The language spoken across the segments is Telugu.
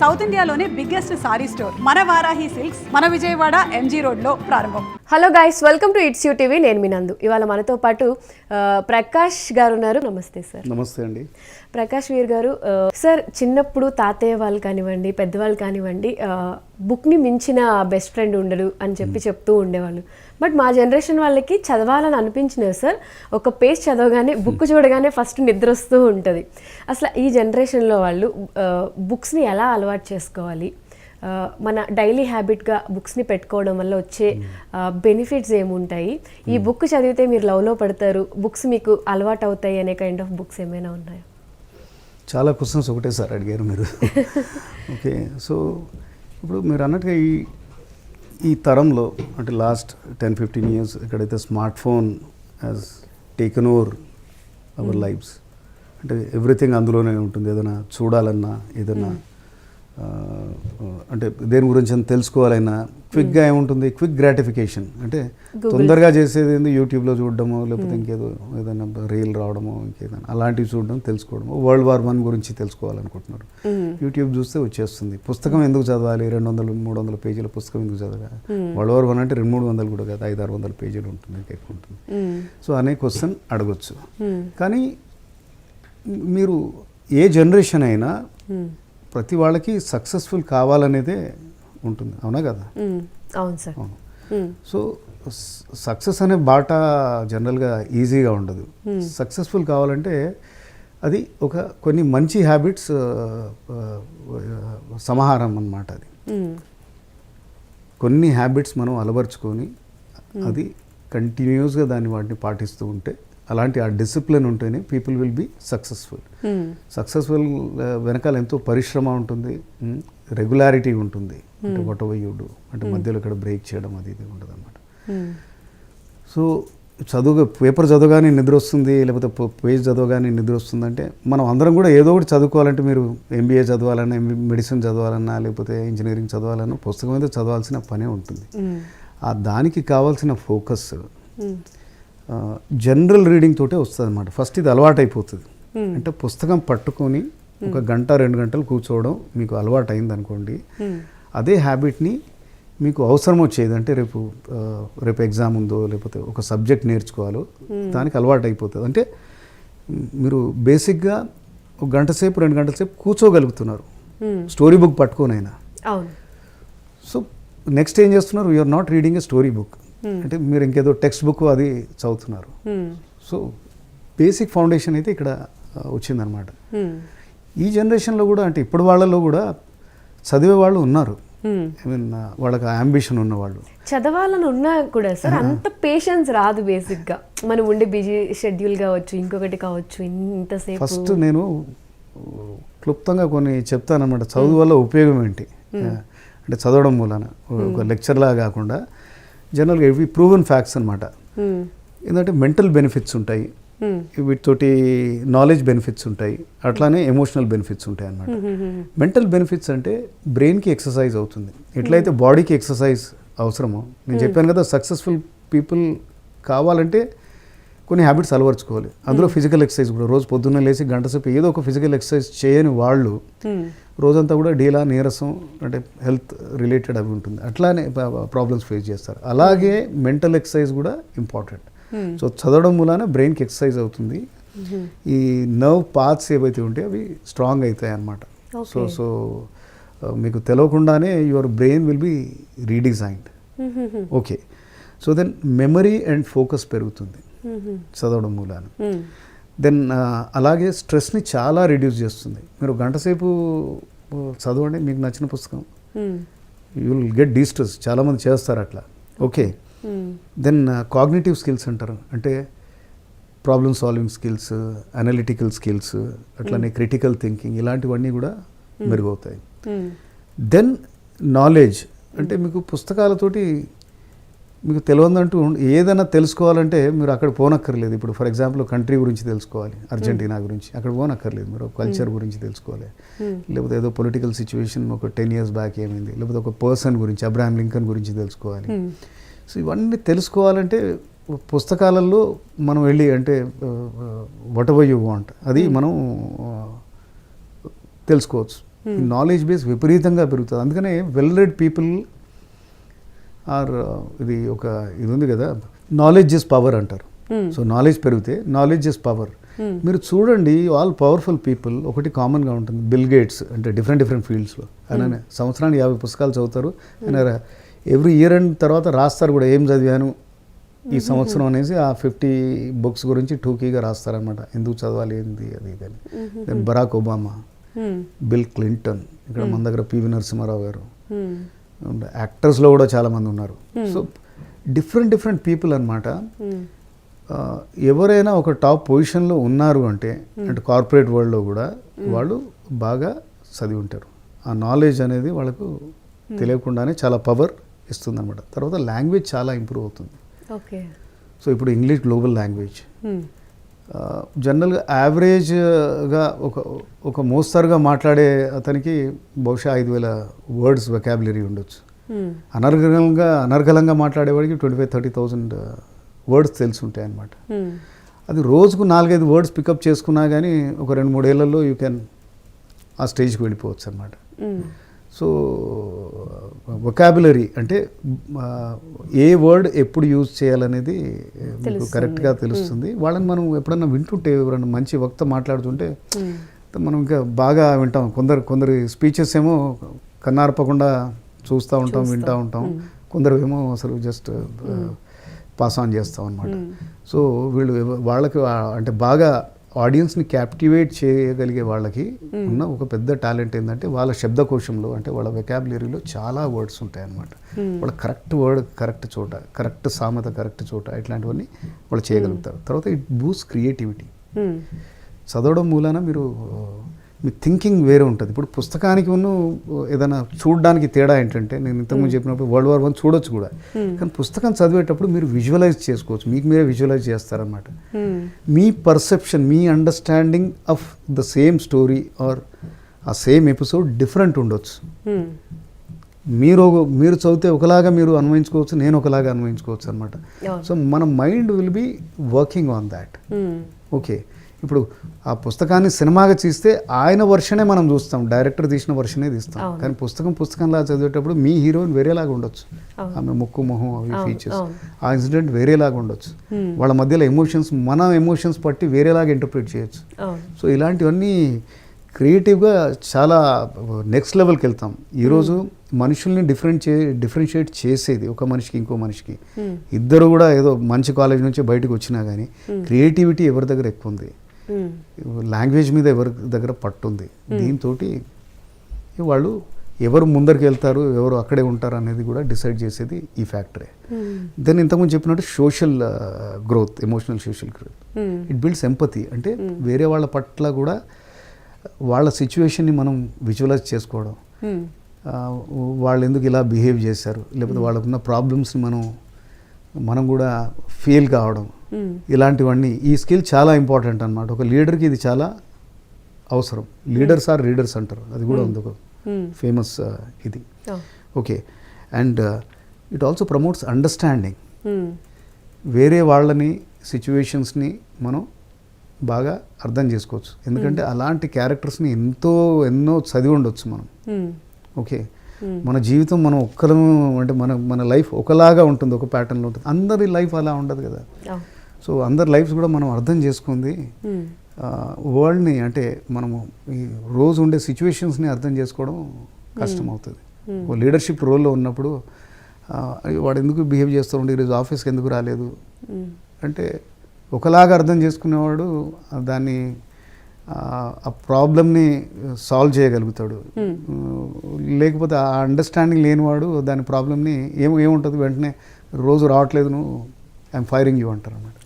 సౌత్ ఇండియాలోనే బిగ్గెస్ట్ సారీ స్టోర్ మన వారాహి సిల్క్స్ మన విజయవాడ ఎంజీ రోడ్లో ప్రారంభం. Hello guys, welcome to it's you TV. నేను మీ నందు. ఇవాళ మనతో పాటు ప్రకాష్ గారు ఉన్నారు. నమస్తే సార్. నమస్తే అండి. ప్రకాష్ వీర్ గారు, సార్ చిన్నప్పుడు తాతయ్య వాళ్ళు కానివ్వండి, పెద్దవాళ్ళు కానివ్వండి, బుక్ని మించిన బెస్ట్ ఫ్రెండ్ ఉండడు అని చెప్తూ ఉండేవాళ్ళు. బట్ మా జనరేషన్ వాళ్ళకి చదవాలని అనిపించినవి సార్, ఒక పేజ్ చదవగానే బుక్ చూడగానే ఫస్ట్ నిద్ర వస్తూ ఉంటుంది. అసలు ఈ జనరేషన్లో వాళ్ళు బుక్స్ని ఎలా అలవాటు చేసుకోవాలి, మన డైలీ హ్యాబిట్గా బుక్స్ని పెట్టుకోవడం వల్ల వచ్చే బెనిఫిట్స్ ఏముంటాయి, ఈ బుక్ చదివితే మీరు లవ్లో పడతారు, బుక్స్ మీకు అలవాటు అవుతాయి అనే కైండ్ ఆఫ్ బుక్స్ ఏమైనా ఉన్నాయా? చాలా క్వశ్చన్స్ ఒకటే సార్ అడిగారు మీరు. ఓకే, సో ఇప్పుడు మీరు అన్నట్టుగా ఈ తరంలో అంటే లాస్ట్ 10-15 years ఎక్కడైతే smart phone has taken over our lives, అంటే ఎవ్రీథింగ్ అందులోనే ఉంటుంది. ఏదైనా చూడాలన్నా, ఏదైనా అంటే దేని గురించి అని తెలుసుకోవాలన్నా క్విక్గా ఏముంటుంది, క్విక్ గ్రాటిఫికేషన్. అంటే తొందరగా చేసేది ఏంది, యూట్యూబ్లో చూడడమో, లేకపోతే ఇంకేదో ఏదైనా రీల్ రావడమో, ఇంకేదైనా అలాంటివి చూడడం, తెలుసుకోవడము. World War I గురించి తెలుసుకోవాలనుకుంటున్నారు, యూట్యూబ్ చూస్తే వచ్చేస్తుంది. పుస్తకం ఎందుకు చదవాలి, 200-300 పేజీల పుస్తకం ఎందుకు చదవాలి? World War I అంటే 200-300 కూడా కాదు, 500-600 పేజీలు ఉంటుంది, ఎక్కువ ఉంటుంది. సో అనే క్వశ్చన్ అడగొచ్చు. కానీ మీరు ఏ జనరేషన్ అయినా ప్రతి వాళ్ళకి సక్సెస్ఫుల్ కావాలనేదే ఉంటుంది, అవునా కదా? అవును సార్. అవును. సో సక్సెస్ అనే బాట జనరల్గా ఈజీగా ఉండదు. సక్సెస్ఫుల్ కావాలంటే అది కొన్ని మంచి హ్యాబిట్స్ సమాహారం అన్నమాట. అది కొన్ని హ్యాబిట్స్ మనం అలవర్చుకొని అది కంటిన్యూస్గా వాటిని పాటిస్తూ ఉంటే, అలాంటి ఆ డిసిప్లిన్ ఉంటేనే people will be successful. Successful వెనకాల ఎంతో పరిశ్రమ ఉంటుంది, రెగ్యులారిటీ ఉంటుంది. అంటే వాట్ ఎవర్ యూ డూ, అంటే మధ్యలో ఇక్కడ బ్రేక్ చేయడం అది ఇది ఉండదు అనమాట. సో పేపర్ చదవగానే నిద్ర వస్తుంది, లేకపోతే పేజ్ చదవగానే నిద్ర వస్తుందంటే మనం అందరం కూడా ఏదో ఒకటి చదువుకోవాలంటే, మీరు MBA చదవాలన్నా, మెడిసిన్ చదవాలన్నా, లేకపోతే ఇంజనీరింగ్ చదవాలన్నా పుస్తకం మీద చదవాల్సిన పనే ఉంటుంది. దానికి కావాల్సిన ఫోకస్ జనరల్ రీడింగ్ తోటే వస్తుంది అనమాట. ఫస్ట్ ఇది అలవాటు అయిపోతుంది. అంటే పుస్తకం పట్టుకొని 1 గంట 2 గంటలు కూర్చోవడం మీకు అలవాటు అయింది అనుకోండి, అదే హ్యాబిట్ని మీకు అవసరం వచ్చేది, అంటే రేపు ఎగ్జామ్ ఉందో, లేకపోతే ఒక సబ్జెక్ట్ నేర్చుకోవాలో, దానికి అలవాటు అయిపోతుంది. అంటే మీరు బేసిక్గా 1 గంట సేపు 2 గంటల సేపు కూర్చోగలుగుతున్నారు స్టోరీ బుక్ పట్టుకోనైనా. సో నెక్స్ట్ ఏం చేస్తున్నారు, you're not reading a story book, అంటే మీరు ఇంకేదో టెక్స్ట్ బుక్ అది చదువుతున్నారు. సో బేసిక్ ఫౌండేషన్ అయితే ఇక్కడ వచ్చిందనమాట. ఈ జనరేషన్లో కూడా, అంటే ఇప్పుడు వాళ్ళలో కూడా చదివే వాళ్ళు ఉన్నారు. ఐ మీన్ వాళ్ళకి అంబిషన్ ఉన్నవాళ్ళు, చదవాలని ఉన్నా కూడా సార్ అంత పేషెన్స్ రాదు. బేసిక్గా మనం ఉండే బిజీ షెడ్యూల్ కావచ్చు, ఇంకొకటి కావచ్చు, ఇంతసేపు. ఫస్ట్ నేను క్లుప్తంగా కొన్ని చెప్తానమాట, చదువు వల్ల ఉపయోగం ఏంటి, అంటే చదవడం మూలన ఒక లెక్చర్లా కాకుండా జనరల్గా ఇవి ప్రూవెన్ ఫ్యాక్ట్స్ అనమాట. ఏంటంటే మెంటల్ బెనిఫిట్స్ ఉంటాయి, వీటితోటి నాలెడ్జ్ బెనిఫిట్స్ ఉంటాయి, అట్లానే ఎమోషనల్ బెనిఫిట్స్ ఉంటాయి అన్నమాట. మెంటల్ బెనిఫిట్స్ అంటే బ్రెయిన్కి ఎక్సర్సైజ్ అవుతుంది, ఎట్లయితే బాడీకి ఎక్సర్సైజ్ అవసరమో. నేను చెప్పాను కదా, సక్సెస్ఫుల్ పీపుల్ కావాలంటే కొన్ని హ్యాబిట్స్ అలవర్చుకోవాలి. అందులో ఫిజికల్ ఎక్సర్సైజ్ కూడా. రోజు పొద్దున్నే లేచి గంట సేపు ఏదో ఒక ఫిజికల్ ఎక్సర్సైజ్ చేయని వాళ్ళు రోజంతా కూడా డీలా, నీరసం, అంటే హెల్త్ రిలేటెడ్ అవి ఉంటుంది, అట్లానే ప్రాబ్లమ్స్ ఫేస్ చేస్తారు. అలాగే మెంటల్ ఎక్సర్సైజ్ కూడా ఇంపార్టెంట్. సో చదవడం మూలాన బ్రెయిన్కి ఎక్సర్సైజ్ అవుతుంది, ఈ నర్వ్ పాత్స్ ఏవైతే ఉంటాయో అవి స్ట్రాంగ్ అవుతాయి అన్నమాట. సో మీకు తెలియకుండానే your brain will be redesigned. Okay, so then memory and focus పెరుగుతుంది చదవడం మూలాన. దెన్ అలాగే స్ట్రెస్ని చాలా రిడ్యూస్ చేస్తుంది. మీరు 1 గంట సేపు చదవండి మీకు నచ్చిన పుస్తకం, యూ విల్ గెట్ డిస్ట్రెస్. చాలామంది చేస్తారు అట్లా. ఓకే, దెన్ కాగ్నిటివ్ స్కిల్స్ అంటారు, అంటే problem solving skills, analytical skills, అట్లానే క్రిటికల్ థింకింగ్, ఇలాంటివన్నీ కూడా మెరుగవుతాయి. దెన్ నాలెడ్జ్, అంటే మీకు పుస్తకాలతోటి మీకు తెలియదంటూ ఏదైనా తెలుసుకోవాలంటే మీరు అక్కడ పోనక్కర్లేదు. ఇప్పుడు ఫర్ ఎగ్జాంపుల్ కంట్రీ గురించి తెలుసుకోవాలి, అర్జెంటీనా గురించి, అక్కడ పోనక్కర్లేదు. మీరు కల్చర్ గురించి తెలుసుకోవాలి, లేకపోతే ఏదో పొలిటికల్ సిచ్యువేషన్ ఒక 10 years బ్యాక్ ఏమైంది, లేకపోతే ఒక పర్సన్ గురించి, అబ్రహాం లింకన్ గురించి తెలుసుకోవాలి. సో ఇవన్నీ తెలుసుకోవాలంటే పుస్తకాలలో మనం వెళ్ళి, అంటే వాట్ ఎవర్ యూ వాంట్ అది మనం తెలుసుకోవచ్చు. నాలెడ్జ్ బేస్ విపరీతంగా పెరుగుతుంది. అందుకనే వెల్ రెడ్ పీపుల్ ఆర్ ఇది ఉంది కదా, నాలెడ్జ్ ఇస్ పవర్ అంటారు. సో నాలెడ్జ్ పెరిగితే నాలెడ్జ్ ఇస్ పవర్. మీరు చూడండి ఆల్ పవర్ఫుల్ పీపుల్ ఒకటి కామన్గా ఉంటుంది. బిల్ గేట్స్ అంటే డిఫరెంట్ ఫీల్డ్స్లో ఆయన సంవత్సరానికి 50 పుస్తకాలు చదువుతారు. ఆయన ఎవ్రీ ఇయర్ అండ్ తర్వాత రాస్తారు కూడా, ఏం చదివాను ఈ సంవత్సరం అనేసి ఆ 50 బుక్స్ గురించి టూకీగా రాస్తారనమాట, ఎందుకు చదవాలి ఏంది అది ఇదని. Then Barack Obama, Bill Clinton, ఇక్కడ మన దగ్గర పివి నరసింహారావు గారు, యాక్టర్స్లో కూడా చాలామంది ఉన్నారు. సో డిఫరెంట్ పీపుల్ అనమాట. ఎవరైనా ఒక టాప్ పొజిషన్లో ఉన్నారు అంటే కార్పొరేట్ వరల్డ్లో కూడా వాళ్ళు బాగా చదివి ఉంటారు. ఆ నాలెడ్జ్ అనేది వాళ్ళకు తెలియకుండానే చాలా పవర్ ఇస్తుంది అనమాట. తర్వాత లాంగ్వేజ్ చాలా ఇంప్రూవ్ అవుతుంది. ఓకే. సో ఇప్పుడు ఇంగ్లీష్ గ్లోబల్ లాంగ్వేజ్. జనరల్గా యావరేజ్గా ఒక మోస్తరుగా మాట్లాడే అతనికి బహుశా 5,000 వర్డ్స్ వెకాబులరీ ఉండొచ్చు. అనర్గళంగా మాట్లాడేవాడికి 25,000-30,000 వర్డ్స్ తెలిసి ఉంటాయి అన్నమాట. అది రోజుకు 4-5 వర్డ్స్ పికప్ చేసుకున్నా కానీ ఒక 2-3 ఏళ్లలో యూ కెన్ ఆ స్టేజ్కి వెళ్ళిపోవచ్చు అనమాట. సో వొకాబులరీ అంటే ఏ వర్డ్ ఎప్పుడు యూజ్ చేయాలనేది మీకు కరెక్ట్గా తెలుస్తుంది. వాళ్ళని మనం ఎప్పుడన్నా వింటుంటే, ఎవరన్నా మంచి వక్త మాట్లాడుతుంటే మనం ఇంకా బాగా వింటాం. కొందరి స్పీచెస్ ఏమో కన్నార్పకుండా చూస్తూ ఉంటాం, వింటూ ఉంటాం. కొందరు ఏమో అసలు జస్ట్ పాస్ ఆన్ చేస్తాం అనమాట. సో వాళ్ళకి అంటే బాగా ఆడియన్స్ని క్యాప్టివేట్ చేయగలిగే వాళ్ళకి ఉన్న ఒక పెద్ద టాలెంట్ ఏంటంటే వాళ్ళ శబ్దకోశంలో అంటే వాళ్ళ వెకాబులరీలో చాలా వర్డ్స్ ఉంటాయన్నమాట. వాళ్ళ కరెక్ట్ వర్డ్ కరెక్ట్ చోట, కరెక్ట్ సామెత కరెక్ట్ చోట, ఇట్లాంటివన్నీ వాళ్ళు చేయగలుగుతారు. తర్వాత ఇట్ బూస్ట్ క్రియేటివిటీ. చదవడం మూలాన మీ థింకింగ్ వేరే ఉంటుంది. ఇప్పుడు పుస్తకానికి ఏదైనా చూడడానికి తేడా ఏంటంటే, నేను ఇంతకుముందు చెప్పినప్పుడు World War I చూడొచ్చు కూడా, కానీ పుస్తకం చదివేటప్పుడు మీరు విజువలైజ్ చేసుకోవచ్చు, మీకు మీరే విజువలైజ్ చేస్తారనమాట. మీ పర్సెప్షన్, మీ understanding of the same story or ఆ సేమ్ ఎపిసోడ్ డిఫరెంట్ ఉండొచ్చు. మీరు చదివితే ఒకలాగా మీరు అన్వయించుకోవచ్చు, నేను ఒకలాగా అన్వయించుకోవచ్చు అనమాట. సో మన mind will be working on that. Okay, ఇప్పుడు ఆ పుస్తకాన్ని సినిమాగా తీస్తే ఆయన వర్షనే మనం చూస్తాం, డైరెక్టర్ తీసిన వర్షనే తీస్తాం. కానీ పుస్తకంలా చదివేటప్పుడు మీ హీరోయిన్ వేరేలాగా ఉండొచ్చు, ఆమె ముక్కు మొహం అవి ఫీచర్స్, ఆ ఇన్సిడెంట్ వేరేలాగా ఉండొచ్చు, వాళ్ళ మధ్యలో ఎమోషన్స్ మన ఎమోషన్స్ బట్టి వేరేలాగా ఇంటర్ప్రిట్ చేయొచ్చు. సో ఇలాంటివన్నీ క్రియేటివ్గా చాలా నెక్స్ట్ లెవెల్కి వెళ్తాం. ఈరోజు మనుషుల్ని డిఫరెన్షియేట్ చేసేది ఒక మనిషికి ఇంకో మనిషికి, ఇద్దరు కూడా ఏదో మంచి కాలేజ్ నుంచి బయటకు వచ్చినా కానీ క్రియేటివిటీ ఎవరి దగ్గర ఎక్కువ ఉంది, లాంగ్వేజ్ మీద ఎవరి దగ్గర పట్టుంది, దీంతో వాళ్ళు ఎవరు ముందరికి వెళ్తారు, ఎవరు అక్కడే ఉంటారు అనేది కూడా డిసైడ్ చేసేది ఈ ఫ్యాక్టరే. దెన్ ఇంతకుముందు చెప్పినట్టు social growth, emotional social growth, it builds empathy. అంటే వేరే వాళ్ళ పట్ల కూడా వాళ్ళ సిచ్యువేషన్ని మనం విజువలైజ్ చేసుకోవడం, వాళ్ళు ఎందుకు ఇలా బిహేవ్ చేశారు, లేకపోతే వాళ్ళకున్న ప్రాబ్లమ్స్ని మనం కూడా ఫీల్ కావడం, ఇలాంటివన్నీ ఈ స్కిల్ చాలా ఇంపార్టెంట్ అన్నమాట. ఒక లీడర్కి ఇది చాలా అవసరం. లీడర్స్ ఆర్ రీడర్స్ అంటారు, అది కూడా ఉంది ఒక ఫేమస్ ఇది. Okay, and it also promotes understanding. వేరే వాళ్ళని సిచ్యువేషన్స్ని మనం బాగా అర్థం చేసుకోవచ్చు, ఎందుకంటే అలాంటి క్యారెక్టర్స్ని ఎన్నో చదివి ఉండొచ్చు మనం. ఓకే, మన జీవితం మనం ఒక్కరం అంటే మన లైఫ్ ఒకలాగా ఉంటుంది, ఒక ప్యాటర్న్లో ఉంటుంది. అందరి లైఫ్ అలా ఉండదు కదా. సో అందరి లైఫ్స్ కూడా మనం అర్థం చేసుకుంది వరల్డ్ని, అంటే మనము ఈ రోజు ఉండే సిచ్యువేషన్స్ని అర్థం చేసుకోవడం కష్టం అవుతుంది. ఓ లీడర్షిప్ రోల్లో ఉన్నప్పుడు వాడు ఎందుకు బిహేవ్ చేస్తూ ఉండి ఈరోజు ఆఫీస్కి ఎందుకు రాలేదు అంటే ఒకలాగా అర్థం చేసుకునేవాడు దాన్ని ఆ ప్రాబ్లమ్ని సాల్వ్ చేయగలుగుతాడు. లేకపోతే ఆ అండర్స్టాండింగ్ లేనివాడు దాని ప్రాబ్లమ్ని ఏముంటుంది, వెంటనే రోజు రావట్లేదు నువ్వు, ఐఎమ్ ఫైరింగ్ యూ అంటారు అన్నమాట,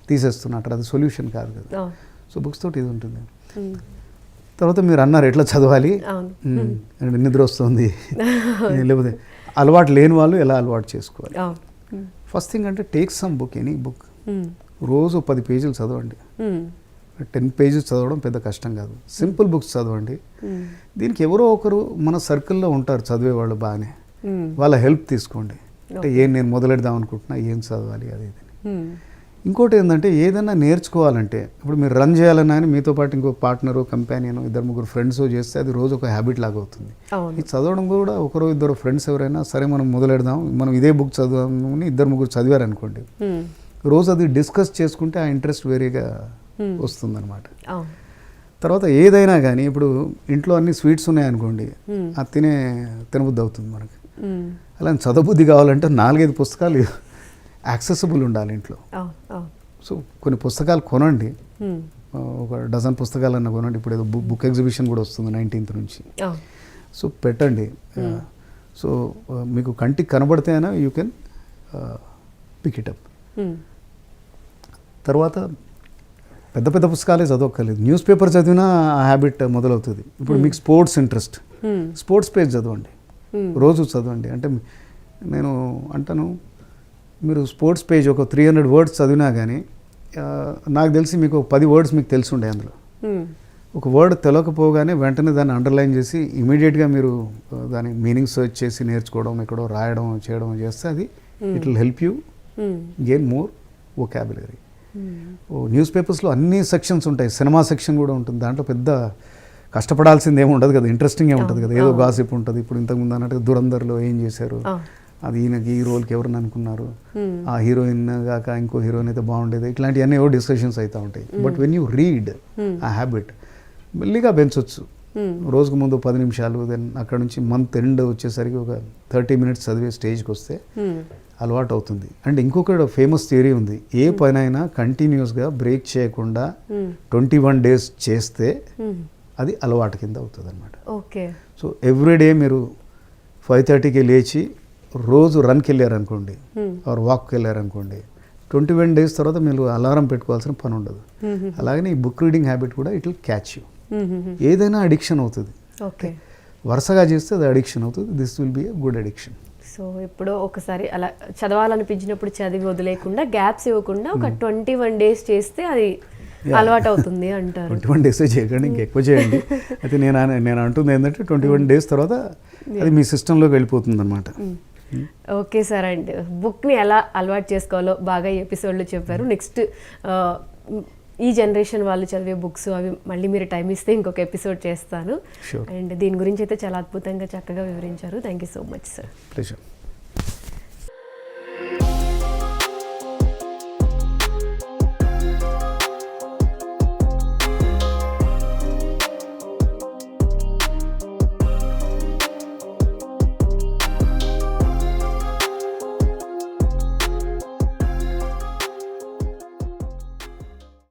తీసేస్తున్నట్టు. అది సొల్యూషన్ కాదు కదా. సో బుక్స్ తోటి ఇది ఉంటుంది. తర్వాత మీరు అన్నారు ఎట్లా చదవాలి, నిద్ర వస్తుంది, లేకపోతే అలవాటు లేని వాళ్ళు ఎలా అలవాటు చేసుకోవాలి. ఫస్ట్ థింగ్ అంటే take some book, any book. రోజు 10 పేజీలు చదవండి. 10 పేజెస్ చదవడం పెద్ద కష్టం కాదు. సింపుల్ బుక్స్ చదవండి. దీనికి ఎవరో ఒకరు మన సర్కిల్లో ఉంటారు చదివేవాళ్ళు బాగానే, వాళ్ళ హెల్ప్ తీసుకోండి. అంటే నేను మొదలెడదాం అనుకుంటున్నా, ఏం చదవాలి అది ఇది. ఇంకోటి ఏంటంటే ఏదైనా నేర్చుకోవాలంటే ఇప్పుడు మీరు రన్ చేయాలన్నా అని మీతో పాటు ఇంకో పార్ట్నరు కంపానియన్ 2-3 ఫ్రెండ్స్ చేస్తే అది రోజు ఒక హ్యాబిట్ లాగా అవుతుంది. ఈ చదవడం కూడా 1-2 ఫ్రెండ్స్ ఎవరైనా సరే మనం మొదలెడదాం, మనం ఇదే బుక్ చదువుదామని 2-3 చదివారనుకోండి, రోజు అది డిస్కస్ చేసుకుంటే ఆ ఇంట్రెస్ట్ వేరేగా వస్తుందన్నమాట. తర్వాత ఏదైనా కానీ ఇప్పుడు ఇంట్లో అన్ని స్వీట్స్ ఉన్నాయనుకోండి, అది తినబుద్ధి అవుతుంది మనకి. అలా చదవబుద్ధి కావాలంటే 4-5 పుస్తకాలు యాక్సెసిబుల్ ఉండాలి ఇంట్లో. సో కొన్ని పుస్తకాలు కొనండి, ఒక డజన్ పుస్తకాలన్నా కొనండి. ఇప్పుడు ఏదో బుక్ ఎగ్జిబిషన్ కూడా వస్తుంది 19th నుంచి. సో పెట్టండి. సో మీకు కంటికి కనబడితేనా you can pick it up. తర్వాత పెద్ద పెద్ద పుస్తకాలే చదవక్కర్లేదు, న్యూస్ పేపర్ చదివినా ఆ హ్యాబిట్ మొదలవుతుంది. ఇప్పుడు మీకు స్పోర్ట్స్ ఇంట్రెస్ట్, స్పోర్ట్స్ పేజ్ చదవండి, రోజు చదవండి. అంటే నేను అంటాను, మీరు స్పోర్ట్స్ పేజ్ ఒక 300 words చదివినా కానీ నాకు తెలిసి మీకు 10 words మీకు తెలిసి ఉండే. అందులో ఒక వర్డ్ తెలియకపోగానే వెంటనే దాన్ని అండర్లైన్ చేసి ఇమీడియట్గా మీరు దాని మీనింగ్ సర్చ్ చేసి నేర్చుకోవడం, ఎక్కడో రాయడం చేయడం చేస్తే అది it will help you gain more vocabulary. News పేపర్స్లో అన్ని సెక్షన్స్ ఉంటాయి, సినిమా సెక్షన్ కూడా ఉంటుంది. దాంట్లో పెద్ద కష్టపడాల్సింది ఏమి ఉండదు కదా, ఇంట్రెస్టింగే ఉంటుంది కదా, ఏదో గాసిప్ ఉంటుంది. ఇప్పుడు ఇంతకుముందు అన్నట్టుగా దురందర్లో ఏం చేశారు, అది ఈయనకి ఈ రోల్కి ఎవరిని అనుకున్నారు, ఆ హీరోయిన్ కాక ఇంకో హీరోయిన్ అయితే బాగుండేది, ఇట్లాంటివన్నీ ఏవో డిస్కషన్స్ అవుతూ ఉంటాయి. బట్ వెన్ యూ రీడ్ ఆ హ్యాబిట్ మెల్లిగా పెంచవచ్చు. రోజుకు ముందు 10 నిమిషాలు, దెన్ అక్కడ నుంచి మంత్ ఎండ్ వచ్చేసరికి ఒక 30 minutes చదివే స్టేజ్కి వస్తే అలవాటు అవుతుంది. అండ్ ఇంకొక ఫేమస్ థియరీ ఉంది, ఏ పనైనా కంటిన్యూస్గా బ్రేక్ చేయకుండా 21 days చేస్తే అది అలవాటు కింద అవుతుంది అనమాట. ఓకే. సో ఎవ్రీడే మీరు 5:30కి లేచి రోజు రన్కి వెళ్ళారనుకోండి, ఆర్ వాక్కి వెళ్ళారనుకోండి, 21 days తర్వాత మీరు అలారం పెట్టుకోవాల్సిన పని ఉండదు. అలాగనే ఈ బుక్ రీడింగ్ హ్యాబిట్ కూడా ఇట్ విల్ క్యాచ్ యూ. ఏదైనా అడిక్షన్ అవుతుంది, ఓకే, వరుసగా చేస్తే అది అడిక్షన్ అవుతుంది. This will be a good addiction. So ఎప్పుడో ఒకసారి అలా చదవాలనిపించినప్పుడు చదివి వదిలేకుండా, గ్యాప్స్ ఇవ్వకుండా ఒక 21 days చేస్తే అది అలవాటు అవుతుంది అంటారు. 21 days చేయకండి, ఇంకెక్కువ చేయండి. అయితే నేను అంటుంది ఏంటంటే 21 days తర్వాత అది మీ సిస్టంలోకి వెళ్ళిపోతుంది అనమాట. Okay sir. అండ్ బుక్ని ఎలా అలవాటు చేసుకోవాలో బాగా ఈ ఎపిసోడ్లో చెప్పారు. నెక్స్ట్ ఈ జనరేషన్ వాళ్ళు చదివే బుక్స్ అవి మళ్ళీ మీరు టైం ఇస్తే ఇంకొక ఎపిసోడ్ చేస్తాను. అండ్ దీని గురించి అయితే చాలా అద్భుతంగా చక్కగా వివరించారు. Thank you so much sir. Pleasure.